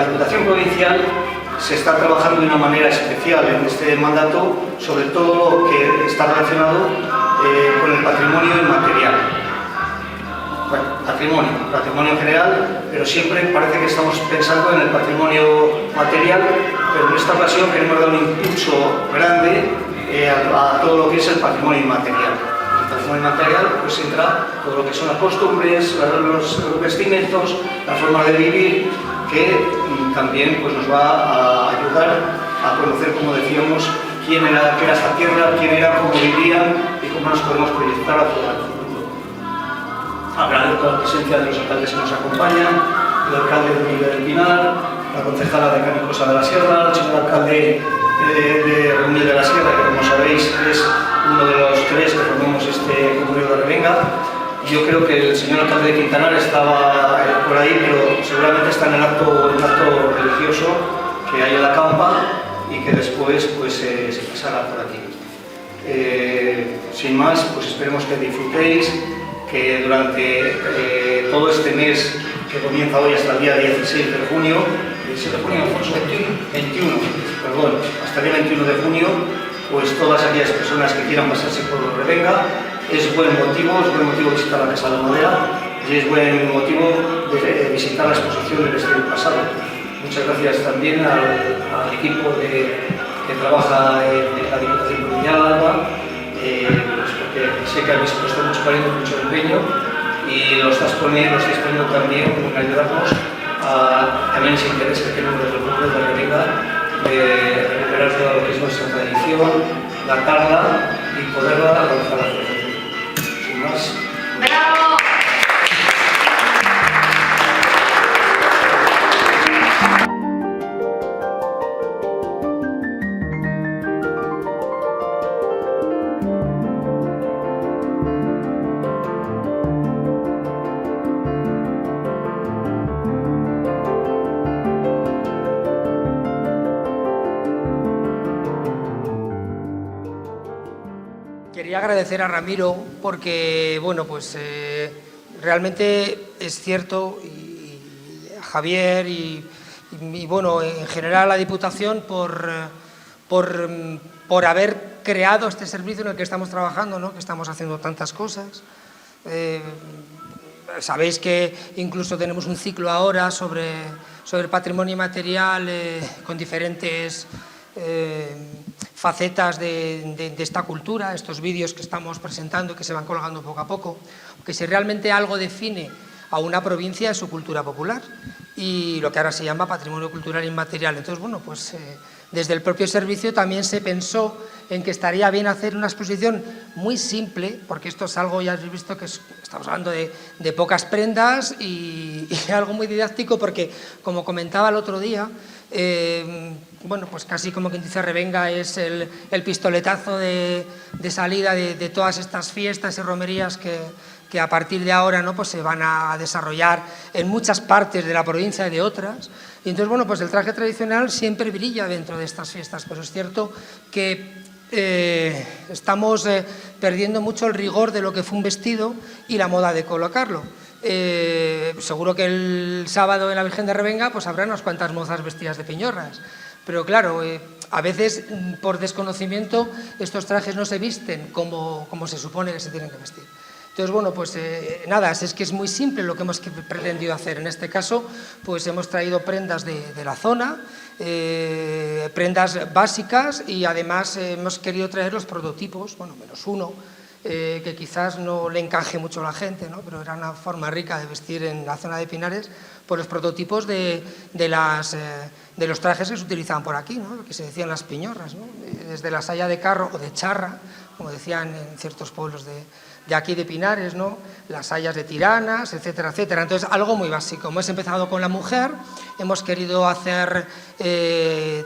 la Diputación Provincial se está trabajando de una manera especial en este mandato sobre todo lo que está relacionado con el patrimonio inmaterial. Bueno, patrimonio en general, pero siempre parece que estamos pensando en el patrimonio material, pero en esta ocasión queremos dar un impulso grande a todo lo que es el patrimonio inmaterial. El patrimonio inmaterial pues entra todo lo que son las costumbres, los vestimentos, la forma de vivir, que también pues, nos va a ayudar a conocer, como decíamos, qué era esta tierra, quién era, cómo vivían y cómo nos podemos proyectar hacia el futuro. Agradezco la presencia de los alcaldes que nos acompañan, el alcalde de Reunión del Pinar, la concejala de Canicosa de la Sierra, el señor alcalde de Reunión de la Sierra, que como sabéis es uno de los tres que formamos este Comunidad de Revenga. Yo creo que el señor alcalde de Quintanar estaba por ahí, pero seguramente está en el acto religioso que hay en la campa y que después pues, se pasará por aquí. Sin más, pues esperemos que disfrutéis, que durante todo este mes que comienza hoy hasta el día 16 de junio, 21, hasta el día 21 de junio, pues todas aquellas personas que quieran pasarse por Revenga, es buen motivo visitar la Casa de Madera y es buen motivo de visitar la exposición del Vestir del Pasado. Muchas gracias también al equipo que trabaja en la Diputación Provincial, Alba, pues porque sé que habéis puesto mucho cariño, mucho empeño y lo estáis poniendo también en ayudarnos a también ese interés que tenemos desde el pueblo de Revenga de recuperar todo lo que es nuestra tradición, datarla y poderla lanzar a la gente. Sin más. ¡Bravo! Quería agradecer a Ramiro porque, bueno, pues realmente es cierto, y a Javier y bueno, en general a la Diputación por haber creado este servicio en el que estamos trabajando, ¿no? Que estamos haciendo tantas cosas. Sabéis que incluso tenemos un ciclo ahora sobre el patrimonio inmaterial con diferentes facetas de esta cultura, estos vídeos que estamos presentando, que se van colgando poco a poco, que si realmente algo define a una provincia es su cultura popular y lo que ahora se llama patrimonio cultural inmaterial. Entonces, bueno, pues desde el propio servicio también se pensó en que estaría bien hacer una exposición muy simple, porque esto es algo, ya habéis visto que estamos hablando de pocas prendas y algo muy didáctico, porque como comentaba el otro día, bueno, pues casi como quien dice Revenga es el pistoletazo de salida de todas estas fiestas y romerías que a partir de ahora, ¿no? Pues se van a desarrollar en muchas partes de la provincia y de otras. Y entonces, bueno, pues el traje tradicional siempre brilla dentro de estas fiestas, pero es cierto que estamos perdiendo mucho el rigor de lo que fue un vestido y la moda de colocarlo. Seguro que el sábado en la Virgen de Revenga pues habrá unas cuantas mozas vestidas de piñorras, pero claro, a veces por desconocimiento estos trajes no se visten como se supone que se tienen que vestir. Entonces, bueno, pues nada, es que es muy simple lo que hemos pretendido hacer. En este caso, pues hemos traído prendas de la zona, prendas básicas y además hemos querido traer los prototipos, bueno, menos uno, que quizás no le encaje mucho a la gente, ¿no? Pero era una forma rica de vestir en la zona de Pinares, por los prototipos de los trajes que se utilizaban por aquí, ¿no? Que se decían las piñorras, ¿no? Desde la saya de carro o de charra, como decían en ciertos pueblos de aquí de Pinares, ¿no? Las sayas de tiranas, etcétera, etcétera. Entonces, algo muy básico. Hemos empezado con la mujer, hemos querido hacer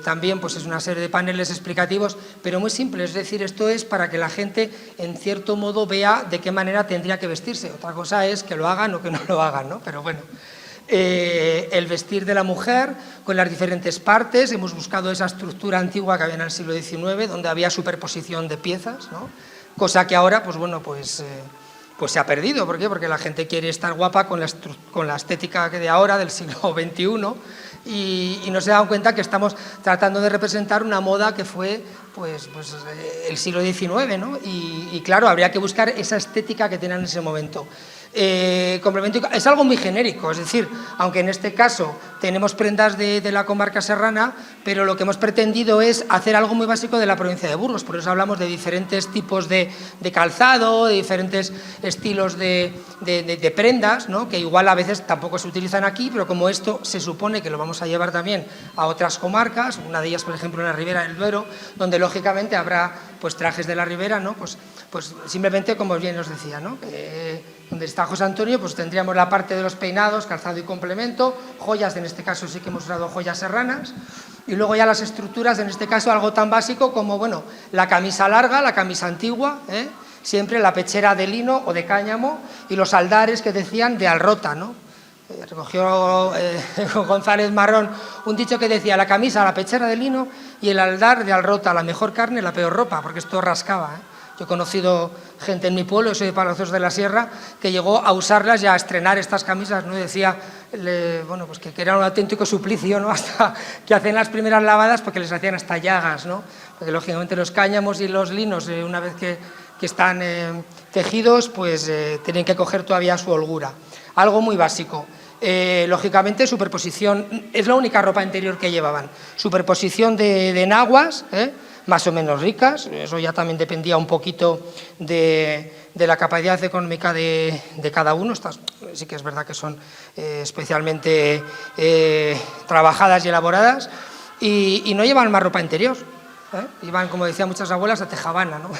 también pues, es una serie de paneles explicativos, pero muy simples, es decir, esto es para que la gente, en cierto modo, vea de qué manera tendría que vestirse. Otra cosa es que lo hagan o que no lo hagan, ¿no? Pero bueno, el vestir de la mujer con las diferentes partes, hemos buscado esa estructura antigua que había en el siglo XIX, donde había superposición de piezas, ¿no? Cosa que ahora, pues bueno, pues se ha perdido. ¿Por qué? Porque la gente quiere estar guapa con la estética de ahora, del siglo XXI, y no se dan cuenta que estamos tratando de representar una moda que fue pues el siglo XIX, ¿no? Y claro, habría que buscar esa estética que tenían en ese momento. Complemento, es algo muy genérico, es decir, aunque en este caso tenemos prendas de la comarca serrana, pero lo que hemos pretendido es hacer algo muy básico de la provincia de Burgos, por eso hablamos de diferentes tipos de calzado, de diferentes estilos de prendas, ¿no? Que igual a veces tampoco se utilizan aquí, pero como esto se supone que lo vamos a llevar también a otras comarcas, una de ellas por ejemplo en la Ribera del Duero, donde lógicamente habrá pues trajes de la Ribera, ¿no? Pues simplemente como bien os decía, ¿no? Donde está José Antonio, pues tendríamos la parte de los peinados, calzado y complemento, joyas, en este caso sí que hemos usado joyas serranas, y luego ya las estructuras, en este caso algo tan básico como, bueno, la camisa larga, la camisa antigua, siempre la pechera de lino o de cáñamo, y los aldares que decían de alrota, ¿no? Recogió González Marrón un dicho que decía: la camisa, la pechera de lino y el aldar de alrota, la mejor carne, la peor ropa, porque esto rascaba, Yo he conocido gente en mi pueblo, soy de Palazuelos de la Sierra, que llegó a usarlas y a estrenar estas camisas, ¿no? Decía, bueno, pues que era un auténtico suplicio, ¿no? Hasta que hacen las primeras lavadas porque les hacían hasta llagas, ¿no? Porque lógicamente los cáñamos y los linos, una vez que están tejidos, pues tienen que coger todavía su holgura. Algo muy básico. Lógicamente, superposición, es la única ropa interior que llevaban. Superposición de enaguas, más o menos ricas, eso ya también dependía un poquito de la capacidad económica de cada uno. Estas sí que es verdad que son especialmente trabajadas y elaboradas, y no llevan más ropa interior, iban, como decían muchas abuelas, a tejabana, ¿no?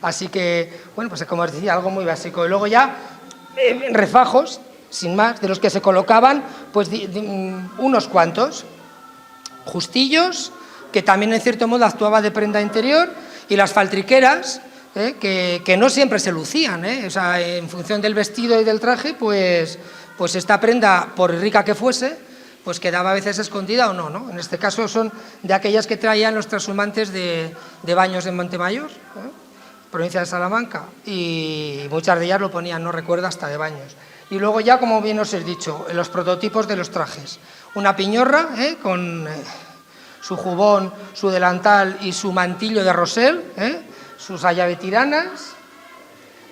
Así que, bueno, pues como os decía, algo muy básico. Y luego ya refajos, sin más, de los que se colocaban, pues unos cuantos, justillos, que también en cierto modo actuaba de prenda interior, y las faltriqueras, que no siempre se lucían, o sea, en función del vestido y del traje, pues esta prenda, por rica que fuese, pues quedaba a veces escondida o no, ¿no? En este caso son de aquellas que traían los trashumantes de Baños en Montemayor, provincia de Salamanca, y muchas de ellas lo ponían, no recuerdo, hasta de Baños. Y luego ya, como bien os he dicho, los prototipos de los trajes. Una piñorra, con su jubón, su delantal y su mantillo de rosel, sus ayavetiranas,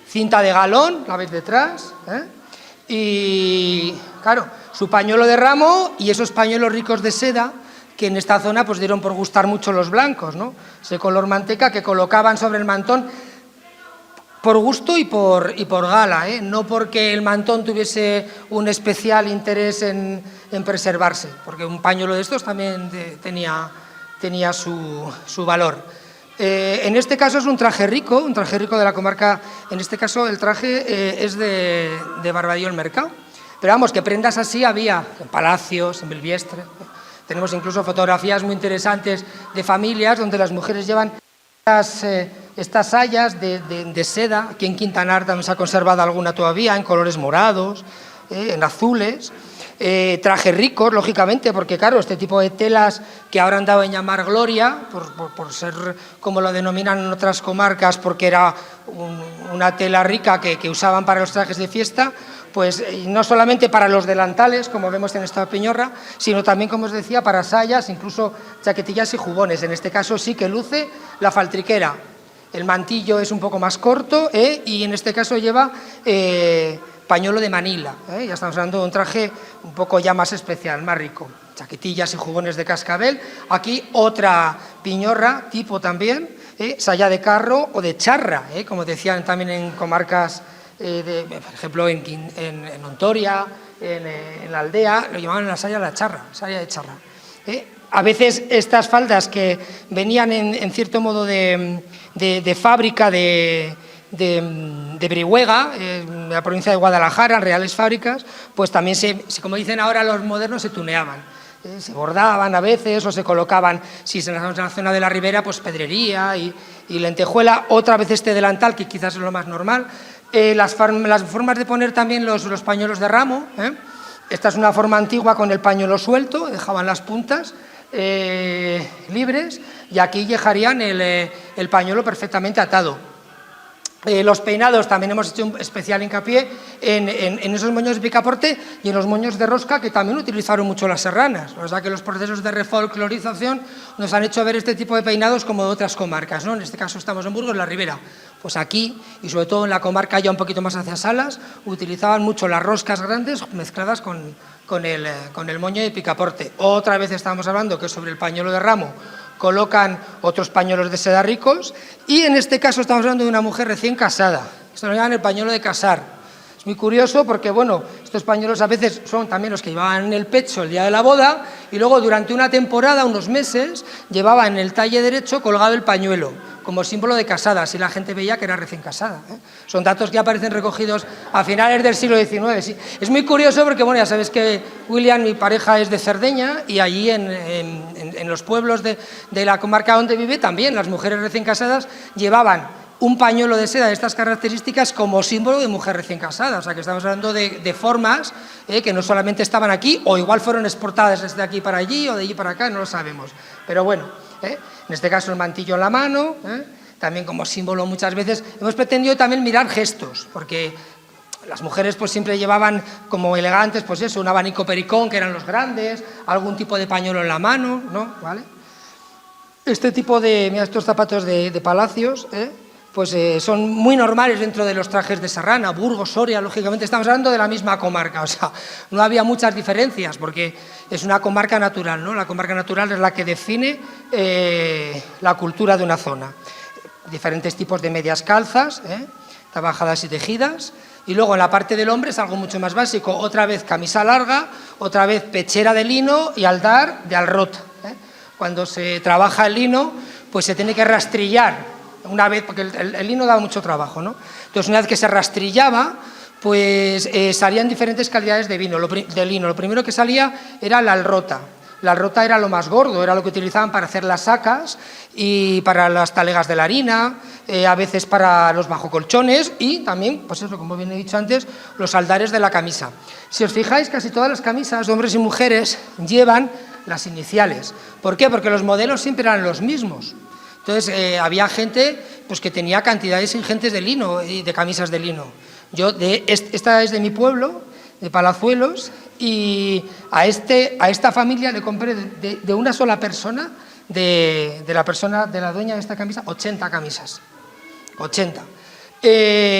cinta de galón, la veis detrás, y claro, su pañuelo de ramo y esos pañuelos ricos de seda que en esta zona pues dieron por gustar mucho los blancos, ¿no? Ese color manteca que colocaban sobre el mantón por gusto y por gala, no porque el mantón tuviese un especial interés en preservarse, porque un pañuelo de estos también tenía su valor. En este caso es un traje rico de la comarca. En este caso el traje es de Barbadillo el Mercado, pero vamos, que prendas así había en Palacios, en Belviestre. Tenemos incluso fotografías muy interesantes de familias donde las mujeres llevan estas sayas de seda. Aquí en Quintanar también se ha conservado alguna todavía, en colores morados, en azules. Trajes ricos, lógicamente, porque claro, este tipo de telas que ahora han dado en llamar gloria, por ser como lo denominan en otras comarcas, porque era una tela rica que usaban para los trajes de fiesta, pues no solamente para los delantales, como vemos en esta piñorra, sino también, como os decía, para sayas, incluso chaquetillas y jubones. En este caso sí que luce la faltriquera. El mantillo es un poco más corto, y en este caso lleva pañuelo de Manila, ya estamos hablando de un traje un poco ya más especial, más rico. Chaquetillas y jubones de cascabel. Aquí otra piñorra, tipo también, saya de carro o de charra, como decían también en comarcas, por ejemplo en Ontoria, en la Aldea, lo llamaban la saya de charra. A veces estas faldas que venían en cierto modo de fábrica de Brihuega, en la provincia de Guadalajara, en reales fábricas, pues también como dicen ahora los modernos, se tuneaban. Se bordaban a veces o se colocaban, si en la zona de la Ribera, pues pedrería y lentejuela. Otra vez este delantal, que quizás es lo más normal. Las formas de poner también los pañuelos de ramo. Esta es una forma antigua con el pañuelo suelto, dejaban las puntas libres, y aquí dejarían el pañuelo perfectamente atado. Los peinados también hemos hecho un especial hincapié en esos moños de picaporte y en los moños de rosca que también utilizaron mucho las serranas. O sea que los procesos de refolclorización nos han hecho ver este tipo de peinados como de otras comarcas, ¿no? En este caso estamos en Burgos, en la Ribera. Pues aquí, y sobre todo en la comarca ya un poquito más hacia Salas, utilizaban mucho las roscas grandes mezcladas con el moño de picaporte. Otra vez estábamos hablando que sobre el pañuelo de ramo colocan otros pañuelos de seda ricos y en este caso estamos hablando de una mujer recién casada. Esto lo llaman el pañuelo de casar. Es muy curioso porque, bueno, estos pañuelos a veces son también los que llevaban en el pecho el día de la boda y luego durante una temporada, unos meses, llevaban en el talle derecho colgado el pañuelo como símbolo de casada, así la gente veía que era recién casada, ¿eh? Son datos que aparecen recogidos a finales del siglo XIX. ¿Sí? Es muy curioso porque, bueno, ya sabes que William, mi pareja, es de Cerdeña y allí en los pueblos de la comarca donde vive también las mujeres recién casadas llevaban un pañuelo de seda de estas características como símbolo de mujer recién casada. O sea que estamos hablando de formas que no solamente estaban aquí, o igual fueron exportadas desde aquí para allí o de allí para acá, no lo sabemos. Pero bueno, en este caso el mantillo en la mano, también como símbolo muchas veces. Hemos pretendido también mirar gestos, porque las mujeres pues siempre llevaban como elegantes, pues eso, un abanico pericón, que eran los grandes, algún tipo de pañuelo en la mano, ¿no? ¿Vale? Este tipo de, mira, estos zapatos de palacios, pues son muy normales dentro de los trajes de Serrana, Burgos, Soria, lógicamente estamos hablando de la misma comarca, o sea, no había muchas diferencias porque es una comarca natural, ¿no? La comarca natural es la que define la cultura de una zona. Diferentes tipos de medias calzas, trabajadas y tejidas, y luego en la parte del hombre es algo mucho más básico, otra vez camisa larga, otra vez pechera de lino y aldar de alrota. Cuando se trabaja el lino, pues se tiene que rastrillar una vez, porque el lino da mucho trabajo, ¿no? Entonces, una vez que se rastrillaba, pues salían diferentes calidades de lino. Lo primero que salía era la alrota. La alrota era lo más gordo, era lo que utilizaban para hacer las sacas y para las talegas de la harina, a veces para los bajocolchones y también, pues eso, como bien he dicho antes, los aldares de la camisa. Si os fijáis, casi todas las camisas, de hombres y mujeres, llevan las iniciales. ¿Por qué? Porque los modelos siempre eran los mismos. Entonces, había gente pues, que tenía cantidades ingentes de lino y de camisas de lino. Esta es de mi pueblo, de Palazuelos, y a esta familia le compré de una sola persona, de la dueña de esta camisa, 80 camisas. 80.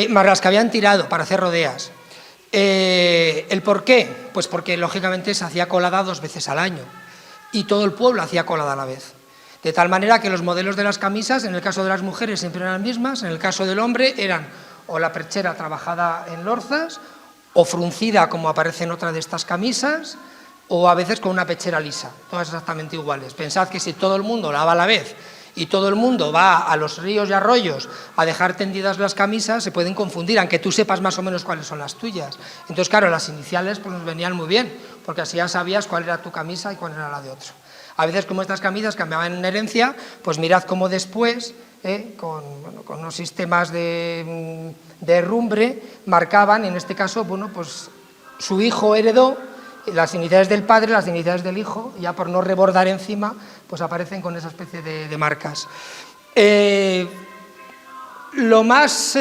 Más las que habían tirado para hacer rodeas. ¿El por qué? Pues porque, lógicamente, se hacía colada 2 veces al año. Y todo el pueblo hacía colada a la vez. De tal manera que los modelos de las camisas, en el caso de las mujeres siempre eran las mismas, en el caso del hombre eran o la perchera trabajada en lorzas, o fruncida como aparece en otra de estas camisas, o a veces con una pechera lisa, todas exactamente iguales. Pensad que si todo el mundo lava a la vez y todo el mundo va a los ríos y arroyos a dejar tendidas las camisas, se pueden confundir, aunque tú sepas más o menos cuáles son las tuyas. Entonces, claro, las iniciales pues, nos venían muy bien, porque así ya sabías cuál era tu camisa y cuál era la de otro. A veces, como estas camisas cambiaban en herencia, pues mirad cómo después, con unos sistemas de herrumbre, marcaban, en este caso, bueno, pues su hijo heredó las iniciales del padre, las iniciales del hijo, y ya por no rebordar encima, pues aparecen con esa especie de marcas. Lo más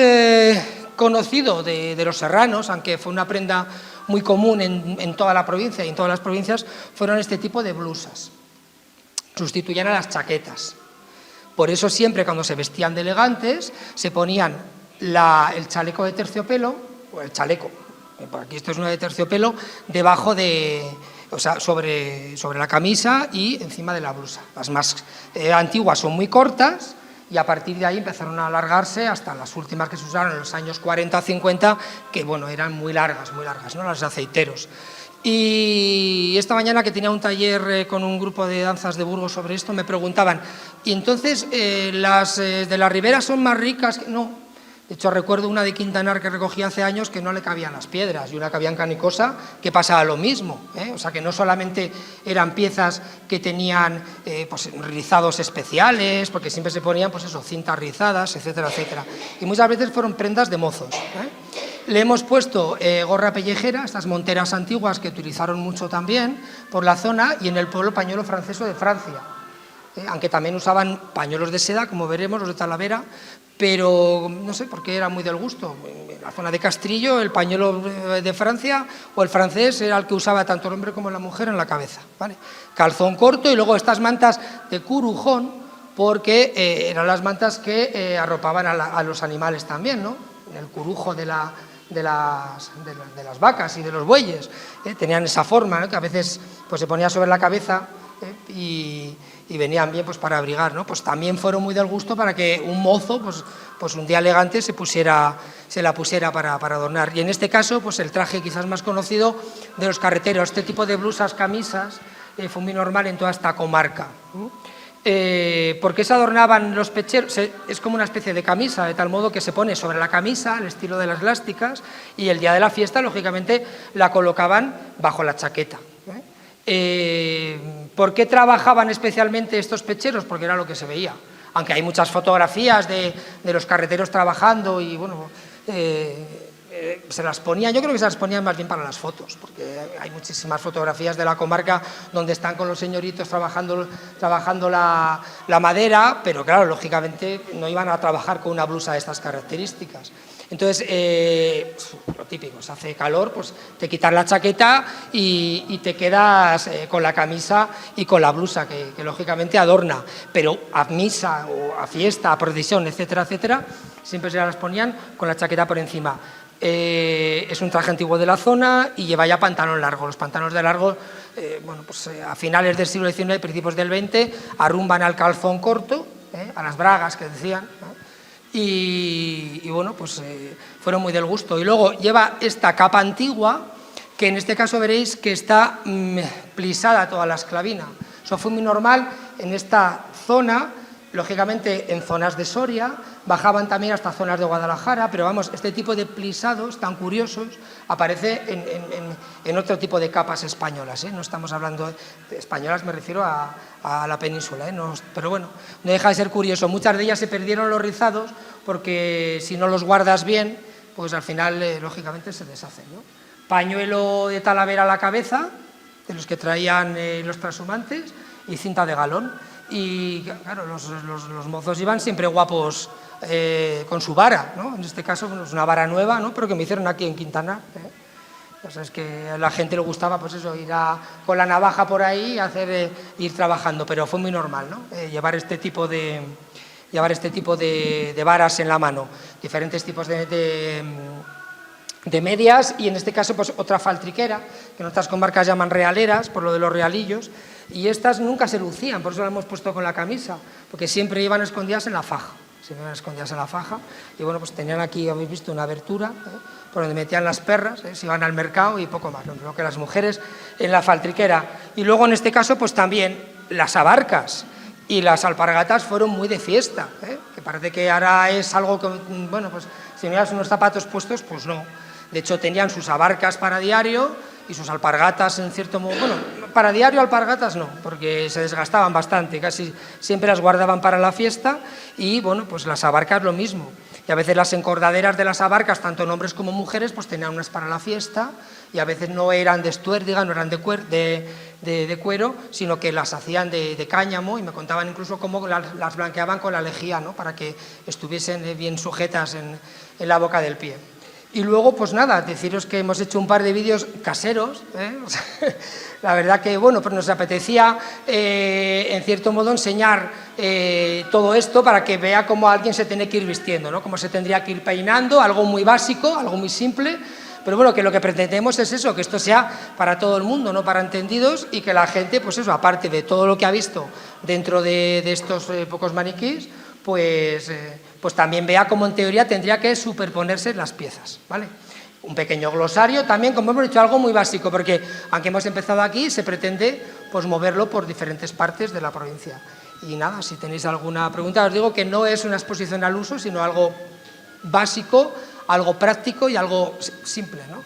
conocido de los serranos, aunque fue una prenda muy común en toda la provincia y en todas las provincias, fueron este tipo de blusas. Sustituían a las chaquetas. Por eso siempre cuando se vestían de elegantes se ponían el chaleco de terciopelo, o el chaleco, por aquí esto es una de terciopelo, debajo o sea, sobre la camisa y encima de la blusa. Las más antiguas son muy cortas y a partir de ahí empezaron a alargarse hasta las últimas que se usaron en los años 40-50, que bueno, eran muy largas, ¿no? Las de aceiteros. Y esta mañana que tenía un taller con un grupo de danzas de Burgos sobre esto, me preguntaban, ¿y entonces las de la Ribera son más ricas? No, de hecho recuerdo una de Quintanar que recogí hace años que no le cabían las piedras y una que había en Canicosa que pasaba lo mismo, o sea que no solamente eran piezas que tenían pues, rizados especiales, porque siempre se ponían pues eso, cintas rizadas, etcétera, etcétera, y muchas veces fueron prendas de mozos. Le hemos puesto gorra pellejera, estas monteras antiguas que utilizaron mucho también por la zona, y en el pueblo pañuelo francés de Francia. aunque también usaban pañuelos de seda, como veremos, los de Talavera, pero no sé por qué era muy del gusto. En la zona de Castrillo, el pañuelo de Francia o el francés era el que usaba tanto el hombre como la mujer en la cabeza, ¿vale? Calzón corto y luego estas mantas de curujón, porque eran las mantas que arropaban a los animales también, ¿no? El curujo de las vacas y de los bueyes, tenían esa forma, ¿no? Que a veces pues, se ponía sobre la cabeza y venían bien pues, para abrigar, ¿no? Pues también fueron muy del gusto para que un mozo, pues un día elegante, se la pusiera para adornar. Y en este caso, pues el traje quizás más conocido de los carreteros, este tipo de blusas, camisas, fue muy normal en toda esta comarca. ¿Por qué se adornaban los pecheros? Es como una especie de camisa, de tal modo que se pone sobre la camisa, al estilo de las elásticas, y el día de la fiesta, lógicamente, la colocaban bajo la chaqueta. ¿Por qué trabajaban especialmente estos pecheros? Porque era lo que se veía. Aunque hay muchas fotografías de los carreteros trabajando y, bueno, se las ponían, yo creo que se las ponían más bien para las fotos, porque hay muchísimas fotografías de la comarca donde están con los señoritos trabajando la madera, pero claro, lógicamente no iban a trabajar con una blusa de estas características. Entonces, lo típico, se hace calor, pues te quitas la chaqueta y te quedas con la camisa y con la blusa, que lógicamente adorna, pero a misa o a fiesta, a procesión, etcétera, etcétera, siempre se las ponían con la chaqueta por encima. Es un traje antiguo de la zona y lleva ya pantalón largo. Los pantalones de largo, bueno, pues, a finales del siglo XIX y principios del XX, arrumban al calzón corto, a las bragas que decían, ¿no? Y bueno, pues fueron muy del gusto. Y luego lleva esta capa antigua, que en este caso veréis que está plisada toda la esclavina. Eso fue muy normal en esta zona, lógicamente en zonas de Soria, bajaban también hasta zonas de Guadalajara, pero vamos, este tipo de plisados tan curiosos aparece en otro tipo de capas españolas, ¿eh? No estamos hablando de españolas, me refiero a la península, ¿eh? No, pero bueno, no deja de ser curioso. Muchas de ellas se perdieron los rizados porque si no los guardas bien, pues al final, lógicamente, se deshacen, ¿no? Pañuelo de Talavera a la cabeza, de los que traían los trashumantes, y cinta de galón. Y claro, los mozos iban siempre guapos con su vara, ¿no? En este caso, bueno, es una vara nueva, ¿no? Pero que me hicieron aquí en Quintana, O sea, es que a la gente le gustaba, pues eso, ir con la navaja por ahí y ir trabajando, pero fue muy normal, ¿no? Llevar este tipo de varas en la mano, diferentes tipos de medias, y en este caso pues otra faltriquera, que en otras comarcas llaman realeras, por lo de los realillos, y estas nunca se lucían, por eso las hemos puesto con la camisa, porque siempre iban escondidas en la faja, y bueno, pues tenían aquí, habéis visto, una abertura, por donde metían las perras, se iban al mercado y poco más, lo que las mujeres en la faltriquera. Y luego en este caso pues también las abarcas y las alpargatas fueron muy de fiesta, que parece que ahora es algo que, bueno, pues si no llevas unos zapatos puestos, pues no. De hecho, tenían sus abarcas para diario y sus alpargatas, en cierto modo. Bueno, para diario alpargatas no, porque se desgastaban bastante, casi siempre las guardaban para la fiesta, y bueno, pues las abarcas lo mismo. Y a veces las encordaderas de las abarcas, tanto en hombres como mujeres, pues tenían unas para la fiesta, y a veces no eran de estuérdiga, no eran de cuero, sino que las hacían de cáñamo, y me contaban incluso cómo las blanqueaban con la lejía, ¿no? Para que estuviesen bien sujetas en la boca del pie. Y luego, pues nada, deciros que hemos hecho un par de vídeos caseros, O sea, la verdad que, bueno, pues nos apetecía, en cierto modo, enseñar todo esto para que vea cómo alguien se tiene que ir vistiendo, ¿no? Cómo se tendría que ir peinando, algo muy básico, algo muy simple, pero bueno, que lo que pretendemos es eso, que esto sea para todo el mundo, no para entendidos, y que la gente, pues eso, aparte de todo lo que ha visto dentro de estos pocos maniquís, pues también vea cómo en teoría tendría que superponerse las piezas, ¿vale? Un pequeño glosario también, como hemos dicho, algo muy básico, porque aunque hemos empezado aquí, se pretende pues moverlo por diferentes partes de la provincia. Y nada, si tenéis alguna pregunta, os digo que no es una exposición al uso, sino algo básico, algo práctico y algo simple, ¿no?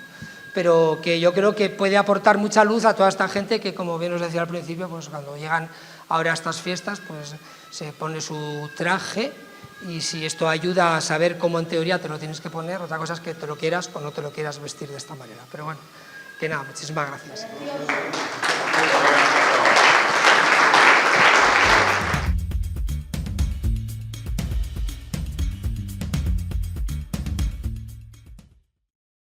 Pero que yo creo que puede aportar mucha luz a toda esta gente que, como bien os decía al principio, pues cuando llegan ahora a estas fiestas, pues se pone su traje, y si esto ayuda a saber cómo en teoría te lo tienes que poner, otra cosa es que te lo quieras o no te lo quieras vestir de esta manera. Pero bueno, que nada, muchísimas gracias.